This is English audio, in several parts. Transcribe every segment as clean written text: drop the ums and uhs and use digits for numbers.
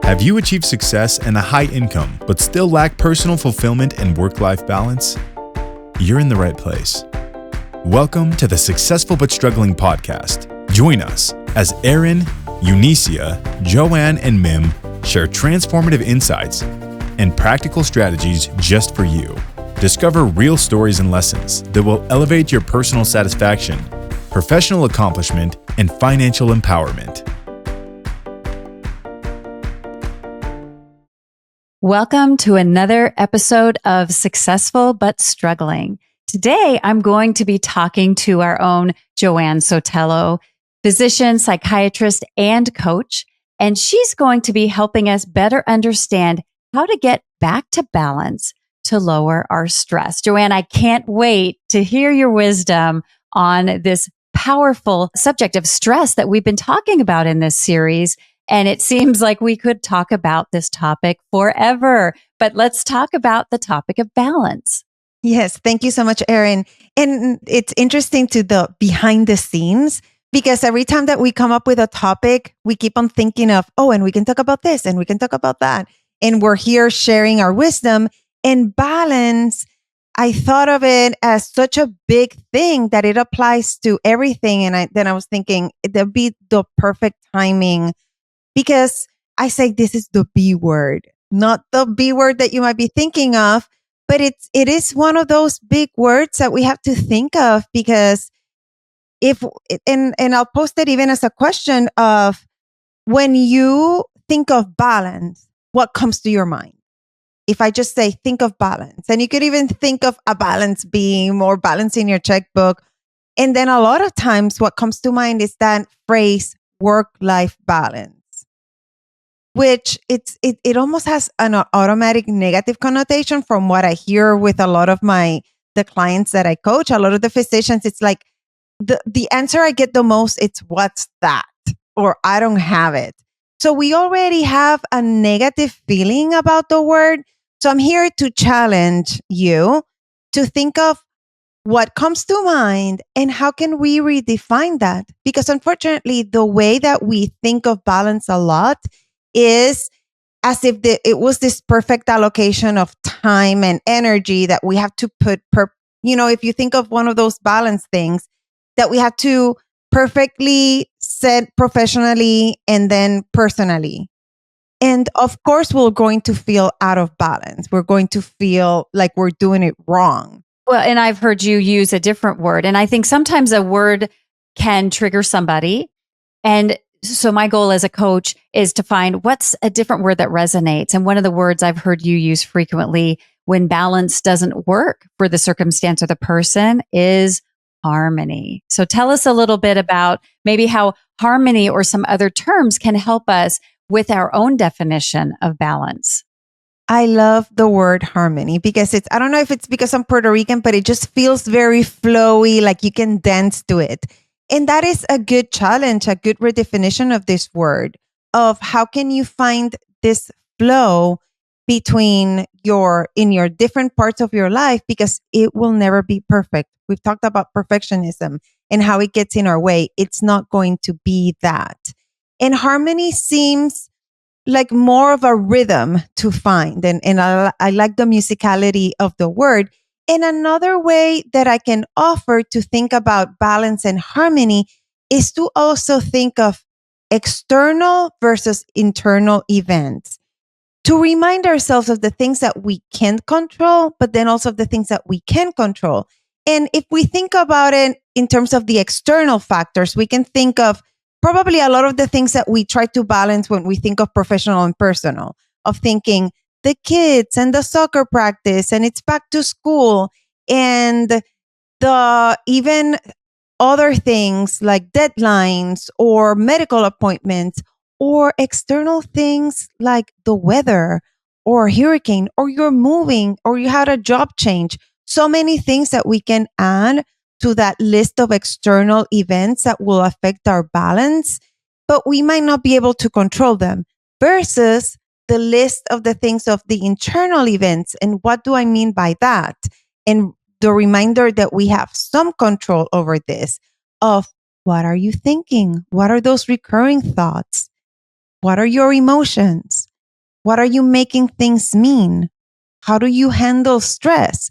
Have you achieved success and a high income, but still lack personal fulfillment and work-life balance? You're in the right place. Welcome to the Successful But Struggling podcast. Join us as Erin, Eunicia, Joanne, and Mim share transformative insights and practical strategies just for you. Discover real stories and lessons that will elevate your personal satisfaction, professional accomplishment, and financial empowerment. Welcome to another episode of Successful But Struggling. Today, I'm going to be talking to our own Joanne Sotelo, physician, psychiatrist, and coach, and she's going to be helping us better understand how to get back to balance to lower our stress. Joanne, I can't wait to hear your wisdom on this powerful subject of stress that we've been talking about in this series. And it seems like we could talk about this topic forever, but let's talk about the topic of balance. Yes. Thank you so much, Erin. And it's interesting to the behind the scenes, because every time that we come up with a topic, we keep on thinking of, and we can talk about this and we can talk about that. And we're here sharing our wisdom. And balance, I thought of it as such a big thing that it applies to everything. And then I was thinking it'd be the perfect timing, because I say this is the B word, not the B word that you might be thinking of, but it is one of those big words that we have to think of, because and I'll post it even as a question of, when you think of balance, what comes to your mind? If I just say, think of balance, and you could even think of a balance beam or balance in your checkbook. And then a lot of times what comes to mind is that phrase, work-life balance, which it almost has an automatic negative connotation from what I hear with a lot of the clients that I coach, a lot of the physicians. It's like the answer I get the most, it's what's that? Or I don't have it. So we already have a negative feeling about the word. So I'm here to challenge you to think of what comes to mind and how can we redefine that? Because unfortunately, the way that we think of balance a lot is as if it was this perfect allocation of time and energy that we have to put if you think of one of those balance things that we have to perfectly set professionally and then personally. And of course, we're going to feel out of balance. We're going to feel like we're doing it wrong. Well, and I've heard you use a different word. And I think sometimes a word can trigger somebody. And so my goal as a coach is to find what's a different word that resonates. And one of the words I've heard you use frequently when balance doesn't work for the circumstance or the person is harmony. So tell us a little bit about maybe how harmony or some other terms can help us with our own definition of balance. I love the word harmony because I don't know if it's because I'm Puerto Rican, but it just feels very flowy, like you can dance to it. And that is a good challenge, a good redefinition of this word, of how can you find this flow between in your different parts of your life, because it will never be perfect. We've talked about perfectionism and how it gets in our way. It's not going to be that. And harmony seems like more of a rhythm to find. And I like the musicality of the word. And another way that I can offer to think about balance and harmony is to also think of external versus internal events, to remind ourselves of the things that we can't control, but then also the things that we can control. And if we think about it in terms of the external factors, we can think of probably a lot of the things that we try to balance when we think of professional and personal, of thinking the kids and the soccer practice and it's back to school and the even other things like deadlines or medical appointments or external things like the weather or hurricane or you're moving or you had a job change. So many things that we can add to that list of external events that will affect our balance, but we might not be able to control them, versus the list of the things of the internal events. And what do I mean by that? And the reminder that we have some control over this, of what are you thinking? What are those recurring thoughts? What are your emotions? what are you making things mean? How do you handle stress?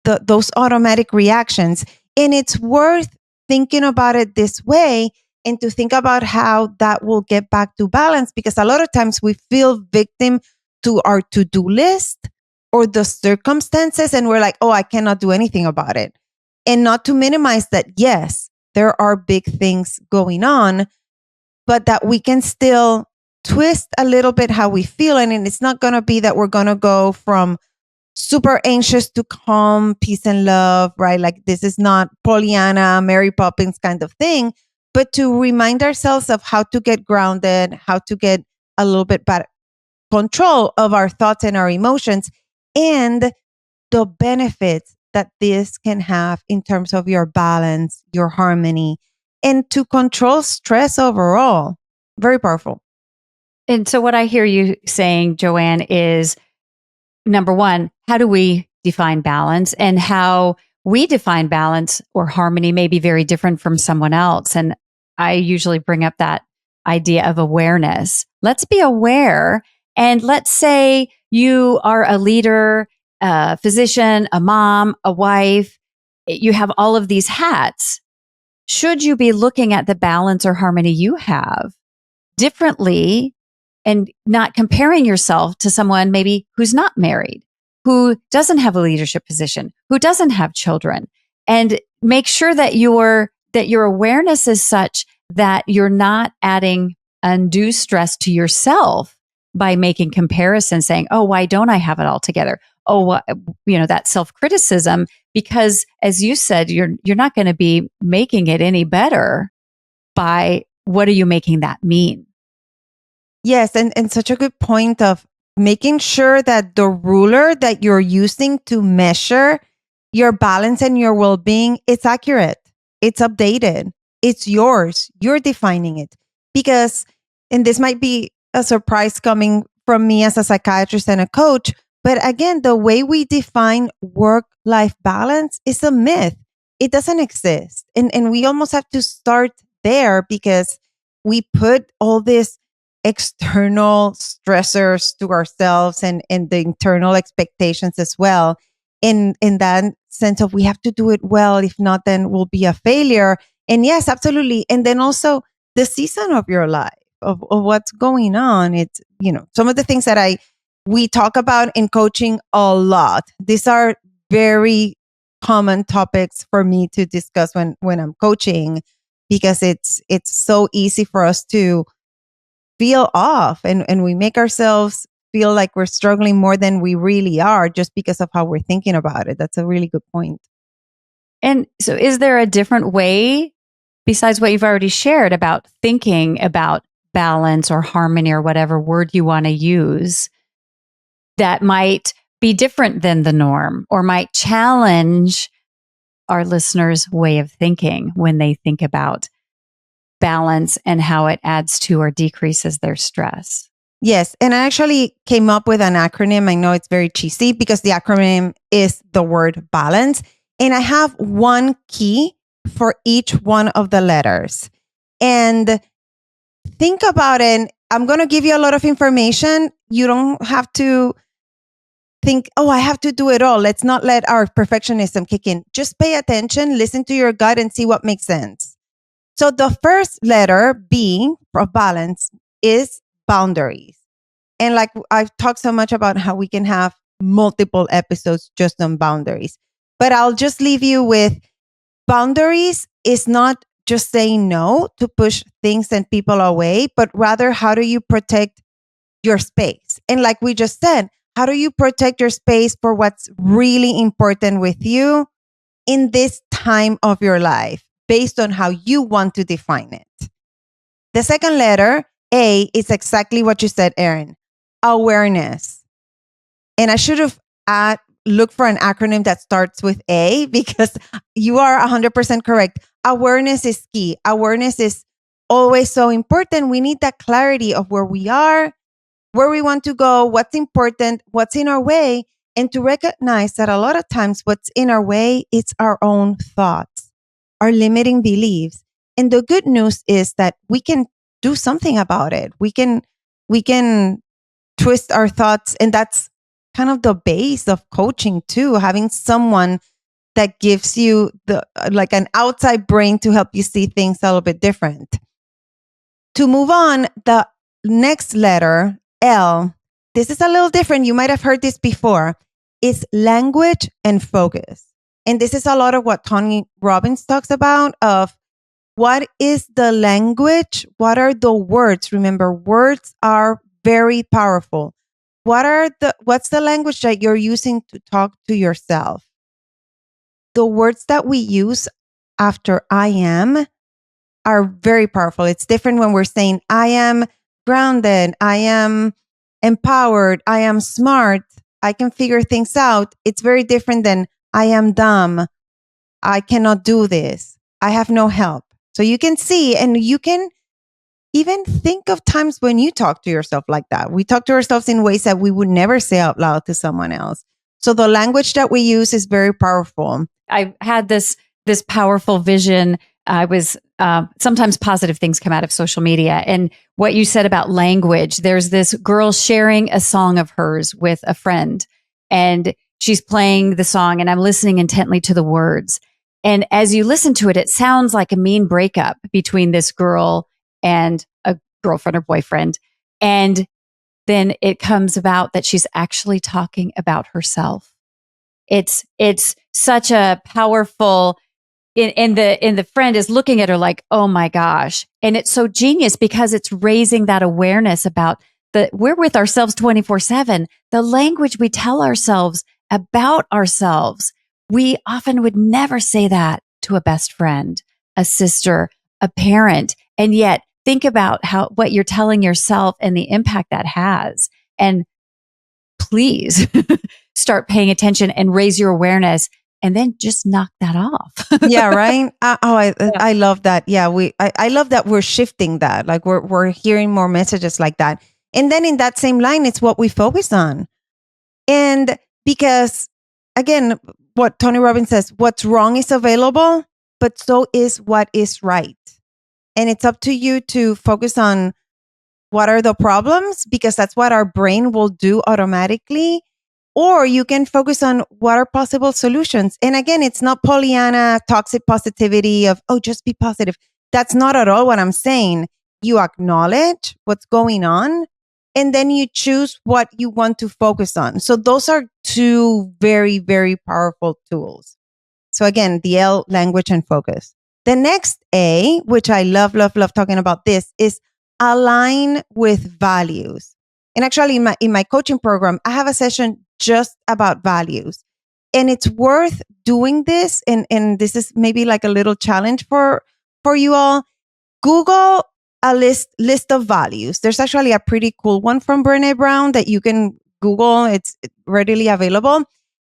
Those automatic reactions. And it's worth thinking about it this way and to think about how that will get back to balance, because a lot of times we feel victim to our to-do list or the circumstances, and we're like, oh, I cannot do anything about it. And not to minimize that, yes, there are big things going on, but that we can still twist a little bit how we feel. And it's not going to be that we're going to go from super anxious to calm, peace and love, right? Like this is not Pollyanna, Mary Poppins kind of thing, but to remind ourselves of how to get grounded, how to get a little bit better control of our thoughts and our emotions, and the benefits that this can have in terms of your balance, your harmony, and to control stress overall. Very powerful. And so what I hear you saying, Joanne, is number one, how do we define balance? And how we define balance or harmony may be very different from someone else. And I usually bring up that idea of awareness. Let's be aware. And let's say you are a leader, a physician, a mom, a wife. You have all of these hats. Should you be looking at the balance or harmony you have differently and not comparing yourself to someone maybe who's not married, who doesn't have a leadership position, who doesn't have children, and make sure that your awareness is such that you're not adding undue stress to yourself by making comparisons, saying, "Oh, why don't I have it all together?" Oh, that self-criticism, because as you said, you're not going to be making it any better by what are you making that mean? Yes, and such a good point of making sure that the ruler that you're using to measure your balance and your well-being, it's accurate, it's updated, it's yours, you're defining it. Because, and this might be a surprise coming from me as a psychiatrist and a coach, but again, the way we define work-life balance is a myth. It doesn't exist. And we almost have to start there, because we put all this external stressors to ourselves and the internal expectations as well. In that sense of we have to do it well. If not, then we'll be a failure. And yes, absolutely. And then also the season of your life of what's going on. It's, some of the things that we talk about in coaching a lot. These are very common topics for me to discuss when I'm coaching, because it's so easy for us to feel off, and we make ourselves feel like we're struggling more than we really are just because of how we're thinking about it. That's a really good point. And so is there a different way besides what you've already shared about thinking about balance or harmony or whatever word you want to use that might be different than the norm or might challenge our listeners' way of thinking when they think about balance and how it adds to or decreases their stress? Yes. And I actually came up with an acronym. I know it's very cheesy because the acronym is the word balance. And I have one key for each one of the letters. And think about it. I'm going to give you a lot of information. You don't have to think, oh, I have to do it all. Let's not let our perfectionism kick in. Just pay attention, listen to your gut, and see what makes sense. So the first letter, B, of balance, is boundaries. And like I've talked so much about how we can have multiple episodes just on boundaries. But I'll just leave you with boundaries is not just saying no to push things and people away, but rather how do you protect your space? And like we just said, how do you protect your space for what's really important with you in this time of your life based on how you want to define it? The second letter, A, is exactly what you said, Erin. Awareness. And I should have looked for an acronym that starts with A, because you are 100% correct. Awareness is key. Awareness is always so important. We need that clarity of where we are, where we want to go, what's important, what's in our way, and to recognize that a lot of times what's in our way, it's our own thoughts, our limiting beliefs. And the good news is that we can do something about it. We can twist our thoughts. And that's kind of the base of coaching too, having someone that gives you the like an outside brain to help you see things a little bit different. To move on, the next letter, L, this is a little different. You might have heard this before. It's language and focus. And this is a lot of what Tony Robbins talks about of what is the language? What are the words? Remember, words are very powerful. What's the language that you're using to talk to yourself? The words that we use after I am are very powerful. It's different when we're saying, I am grounded, I am empowered, I am smart, I can figure things out. It's very different than I am dumb, I cannot do this, I have no help. So you can see, and you can even think of times when you talk to yourself like that. We talk to ourselves in ways that we would never say out loud to someone else. So the language that we use is very powerful. I had this powerful vision. I was sometimes positive things come out of social media, and what you said about language. There's this girl sharing a song of hers with a friend, and she's playing the song, and I'm listening intently to the words. And as you listen to it, it sounds like a mean breakup between this girl and a girlfriend or boyfriend, and then it comes about that she's actually talking about herself. It's such a powerful, and the friend is looking at her like, oh my gosh. And it's so genius because it's raising that awareness about we're with ourselves 24/7. The language we tell ourselves about ourselves. We often would never say that to a best friend, a sister, a parent. And yet think about what you're telling yourself and the impact that has. And please start paying attention and raise your awareness, and then just knock that off. Yeah, right. I love that. Yeah, I love that we're shifting that. Like we're hearing more messages like that. And then in that same line, it's what we focus on. And because again, what Tony Robbins says, what's wrong is available, but so is what is right. And it's up to you to focus on what are the problems, because that's what our brain will do automatically. Or you can focus on what are possible solutions. And again, it's not Pollyanna toxic positivity of, oh, just be positive. That's not at all what I'm saying. You acknowledge what's going on, and then you choose what you want to focus on. So those are two very, very powerful tools. So again, the L, language and focus. The next A, which I love, love, love talking about this, is align with values. And actually in my coaching program, I have a session just about values. And it's worth doing this. And this is maybe like a little challenge for you all. Google a list of values. There's actually a pretty cool one from Brené Brown that you can Google. It's readily available.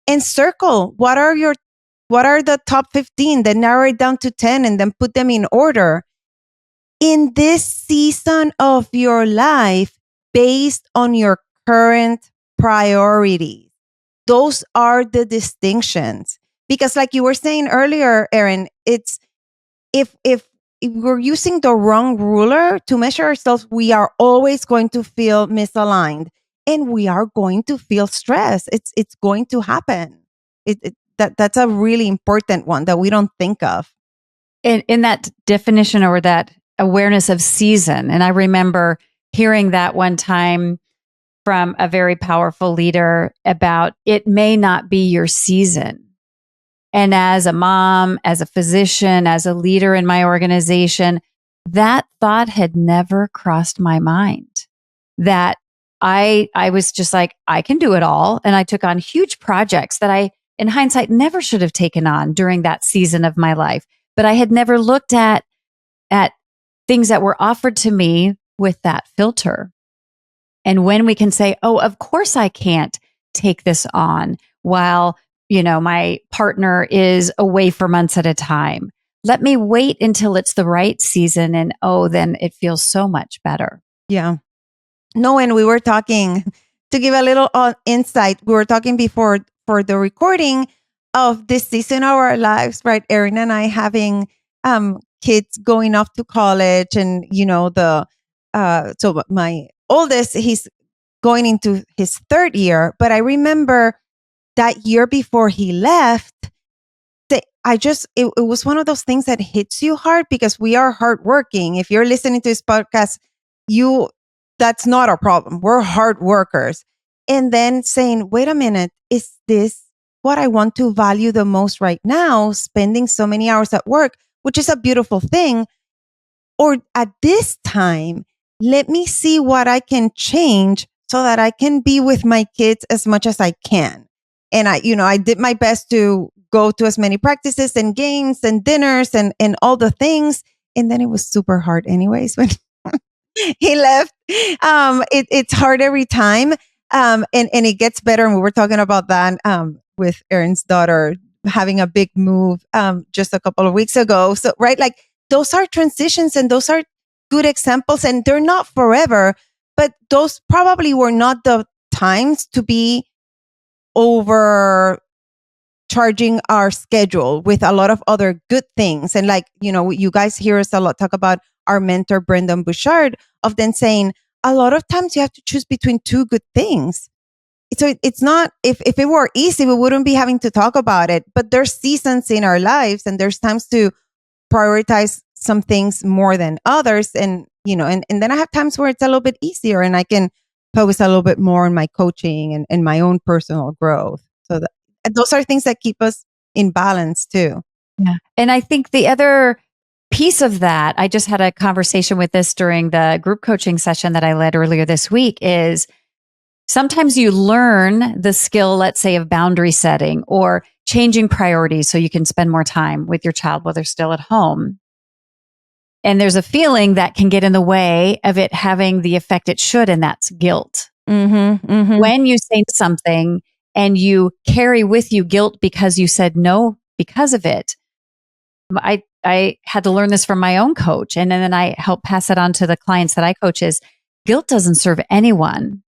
And circle what are the top 15, then narrow it down to 10 and then put them in order. In this season of your life, based on your current priorities. Those are the distinctions. Because like you were saying earlier, Erin, it's if we're using the wrong ruler to measure ourselves, we are always going to feel misaligned and we are going to feel stress. It's going to happen. That's a really important one that we don't think of. In that definition or that awareness of season. And I remember hearing that one time from a very powerful leader about it may not be your season. And as a mom, as a physician, as a leader in my organization, that thought had never crossed my mind. That I was just like, I can do it all. And I took on huge projects that I, in hindsight, never should have taken on during that season of my life. But I had never looked at things that were offered to me with that filter. And when we can say, oh, of course I can't take this on while, my partner is away for months at a time. Let me wait until it's the right season. And then it feels so much better. Yeah. No, and we were talking to give a little insight. We were talking before for the recording of this season of our lives, right? Erin and I having kids going off to college, and so my oldest, he's going into his third year. But I remember that year before he left, it was one of those things that hits you hard because we are hardworking. If you're listening to this podcast, that's not our problem. We're hard workers. And then saying, wait a minute, is this what I want to value the most right now? Spending so many hours at work, which is a beautiful thing. Or at this time, let me see what I can change so that I can be with my kids as much as I can. And I did my best to go to as many practices and games and dinners and all the things. And then it was super hard anyways when he left. It's hard every time. And it gets better. And we were talking about that, with Erin's daughter having a big move, just a couple of weeks ago. So, right. Like those are transitions and those are good examples and they're not forever, but those probably were not the times to be overcharging our schedule with a lot of other good things. And like, you guys hear us a lot talk about our mentor, Brendan Bouchard, of then saying a lot of times you have to choose between two good things. So it's not, if it were easy, we wouldn't be having to talk about it, but there's seasons in our lives and there's times to prioritize some things more than others. And, and then I have times where it's a little bit easier and I can focus a little bit more on my coaching and my own personal growth. So those are things that keep us in balance too. Yeah. And I think the other piece of that, I just had a conversation with this during the group coaching session that I led earlier this week, is sometimes you learn the skill, let's say, of boundary setting or changing priorities so you can spend more time with your child while they're still at home. And there's a feeling that can get in the way of it having the effect it should, and that's guilt. When you say something and you carry with you guilt because you said no because of it. I had to learn this from my own coach, and then I help pass it on to the clients that I coach, is guilt doesn't serve anyone.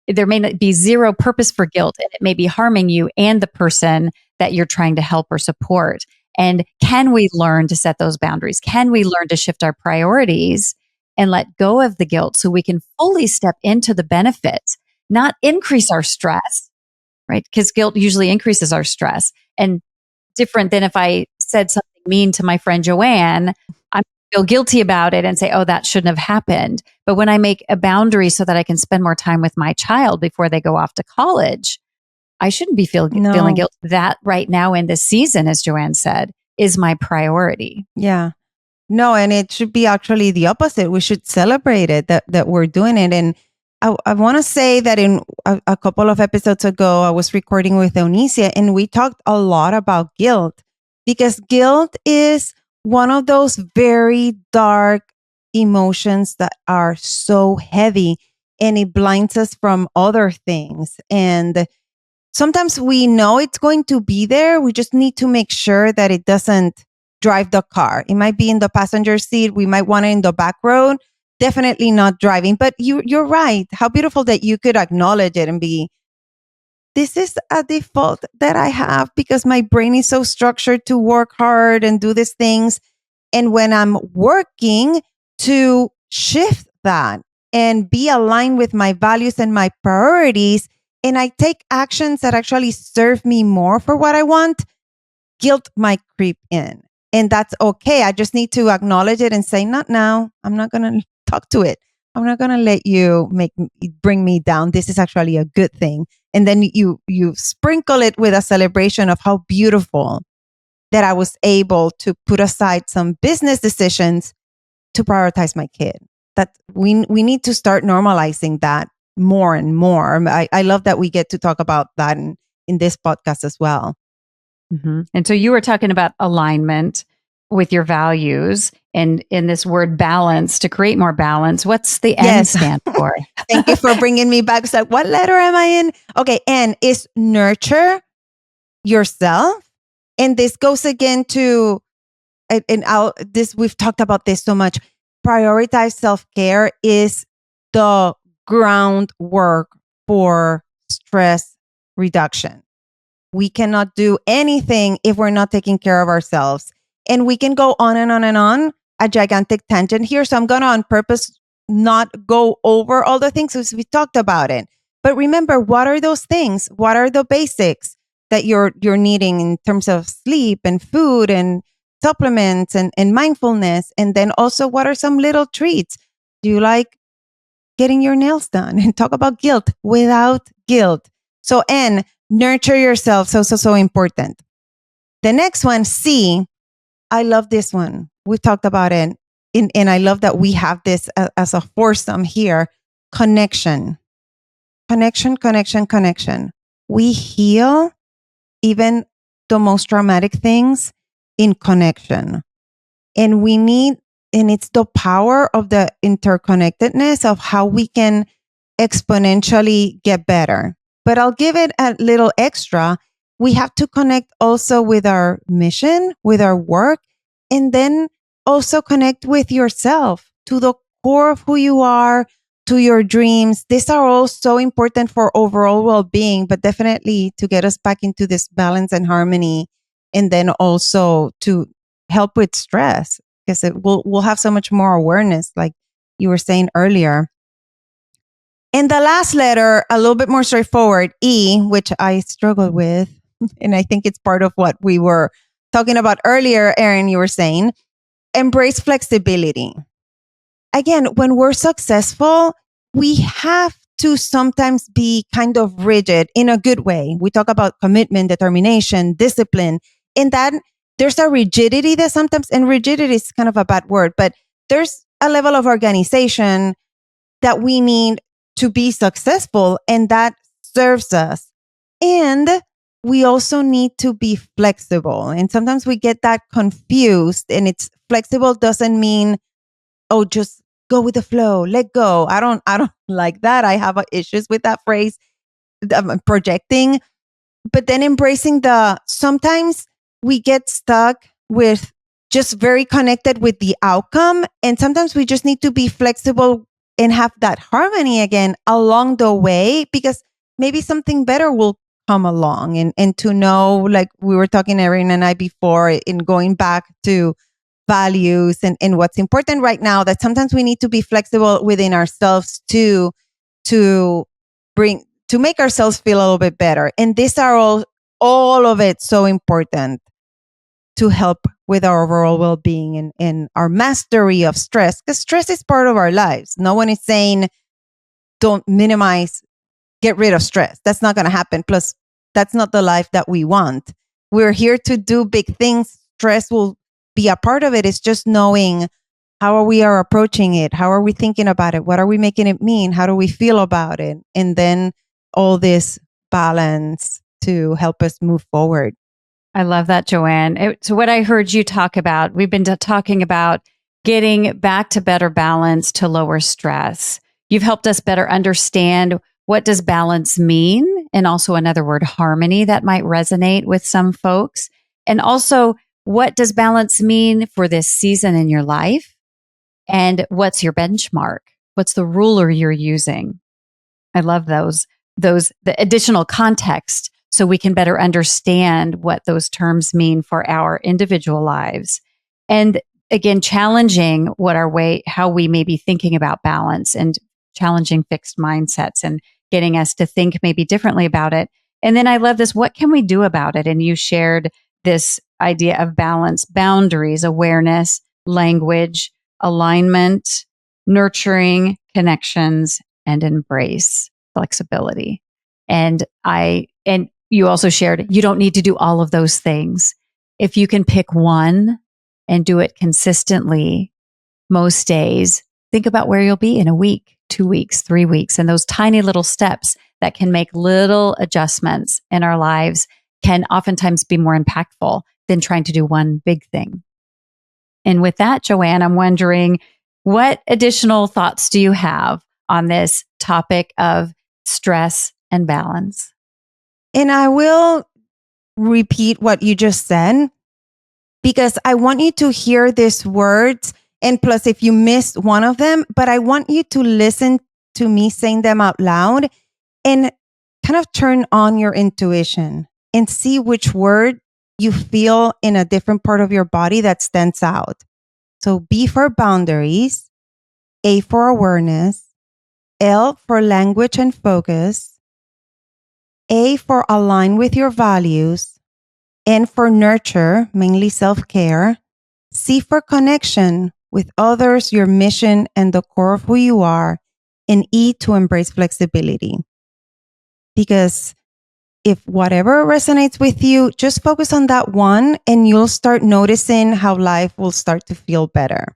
There may not be zero purpose for guilt, and it may be harming you and the person that you're trying to help or support. And can we learn to set those boundaries? Can we learn to shift our priorities and let go of the guilt so we can fully step into the benefits, not increase our stress, right? Because guilt usually increases our stress. And different than if I said something mean to my friend Joanne, I feel guilty about it and say, oh, that shouldn't have happened. But when I make a boundary so that I can spend more time with my child before they go off to college, I shouldn't be feeling guilt. That right now in this season, as Joanne said, is my priority. Yeah. No, and it should be actually the opposite. We should celebrate it that we're doing it. And I want to say that in a couple of episodes ago, I was recording with Eunicia and we talked a lot about guilt, because guilt is one of those very dark emotions that are so heavy and it blinds us from other things. And sometimes we know it's going to be there. We just need to make sure that it doesn't drive the car. It might be in the passenger seat. We might want it in the back row. Definitely not driving. But you're right. How beautiful that you could acknowledge it and be, this is a default that I have because my brain is so structured to work hard and do these things. And when I'm working to shift that and be aligned with my values and my priorities, and I take actions that actually serve me more for what I want, guilt might creep in. And that's okay. I just need to acknowledge it and say, not now. I'm not going to talk to it. I'm not going to let you bring me down. This is actually a good thing. And then you sprinkle it with a celebration of how beautiful that I was able to put aside some business decisions to prioritize my kid. That we need to start normalizing that more and more. I love that we get to talk about that in this podcast as well. Mm-hmm. And so you were talking about alignment with your values and in this word balance, to create more balance. What's the N stand for? Thank you for bringing me back. So what letter am I in? Okay. N is nurture yourself. And this goes again to, we've talked about this so much. Prioritize self-care is the groundwork for stress reduction. We cannot do anything if we're not taking care of ourselves. And we can go on and on and on, a gigantic tangent here. So I'm going to on purpose not go over all the things as we talked about it. But remember, what are those things? What are the basics that you're needing in terms of sleep and food and supplements and mindfulness? And then also, what are some little treats? Do you like getting your nails done? And talk about guilt without guilt. So, N, nurture yourself. So important. The next one, C, I love this one. We talked about it. And I love that we have this as a foursome here. Connection. Connection. We heal even the most traumatic things in connection. And it's the power of the interconnectedness of how we can exponentially get better. But I'll give it a little extra. We have to connect also with our mission, with our work, and then also connect with yourself to the core of who you are, to your dreams. These are all so important for overall well-being, but definitely to get us back into this balance and harmony, and then also to help with stress, because we'll have so much more awareness, like you were saying earlier. And the last letter, a little bit more straightforward, E, which I struggled with. And I think it's part of what we were talking about earlier, Erin, you were saying, embrace flexibility. Again, when we're successful, we have to sometimes be kind of rigid in a good way. We talk about commitment, determination, discipline, in that there's a rigidity that sometimes, and rigidity is kind of a bad word, but there's a level of organization that we need to be successful, and that serves us. And we also need to be flexible. And sometimes we get that confused, and it's flexible doesn't mean, oh, just go with the flow, let go. I don't like that. I have issues with that phrase, projecting. But then embracing sometimes we get stuck with just very connected with the outcome. And sometimes we just need to be flexible and have that harmony again along the way, because maybe something better will come along. And to know, like we were talking, Erin and I, before, in going back to values and what's important right now, that sometimes we need to be flexible within ourselves to make ourselves feel a little bit better. And these are all of it so important to help with our overall well-being and our mastery of stress, because stress is part of our lives. No one is saying don't minimize, get rid of stress. That's not going to happen. Plus, that's not the life that we want. We're here to do big things. Stress will be a part of it. It's just knowing how we are approaching it. How are we thinking about it? What are we making it mean? How do we feel about it? And then all this balance to help us move forward. I love that, Joanne. So what I heard you talk about, we've been talking about getting back to better balance to lower stress. You've helped us better understand what does balance mean, and also another word, harmony, that might resonate with some folks. And also, what does balance mean for this season in your life? And what's your benchmark? What's the ruler you're using? I love the additional context, so we can better understand what those terms mean for our individual lives. And again, challenging how we may be thinking about balance, and challenging fixed mindsets and getting us to think maybe differently about it. And then I love this, what can we do about it? And you shared this idea of balance, boundaries, awareness, language, alignment, nurturing, connections, and embrace flexibility. And you also shared, you don't need to do all of those things. If you can pick one and do it consistently most days, think about where you'll be in a week, 2 weeks, 3 weeks. And those tiny little steps that can make little adjustments in our lives can oftentimes be more impactful than trying to do one big thing. And with that, Joanne, I'm wondering, what additional thoughts do you have on this topic of stress and balance? And I will repeat what you just said, because I want you to hear these words. And plus, if you missed one of them, but I want you to listen to me saying them out loud and kind of turn on your intuition and see which word you feel in a different part of your body that stands out. So B for boundaries, A for awareness, L for language and focus, A for align with your values, N for nurture, mainly self-care, C for connection with others, your mission, and the core of who you are, and E to embrace flexibility. Because if whatever resonates with you, just focus on that one and you'll start noticing how life will start to feel better.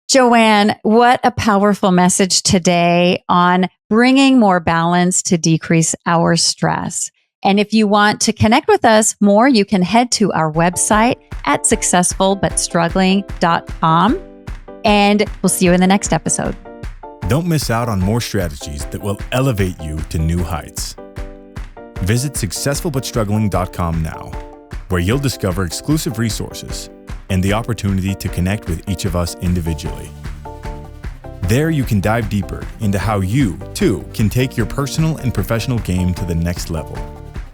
Joanne, what a powerful message today on bringing more balance to decrease our stress. And if you want to connect with us more, you can head to our website at successfulbutstruggling.com. And we'll see you in the next episode. Don't miss out on more strategies that will elevate you to new heights. Visit successfulbutstruggling.com now, where you'll discover exclusive resources and the opportunity to connect with each of us individually. There you can dive deeper into how you, too, can take your personal and professional game to the next level.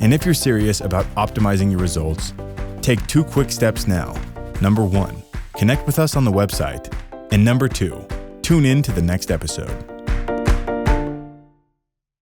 And if you're serious about optimizing your results, take 2 quick steps now. Number 1, connect with us on the website. And number 2, tune in to the next episode.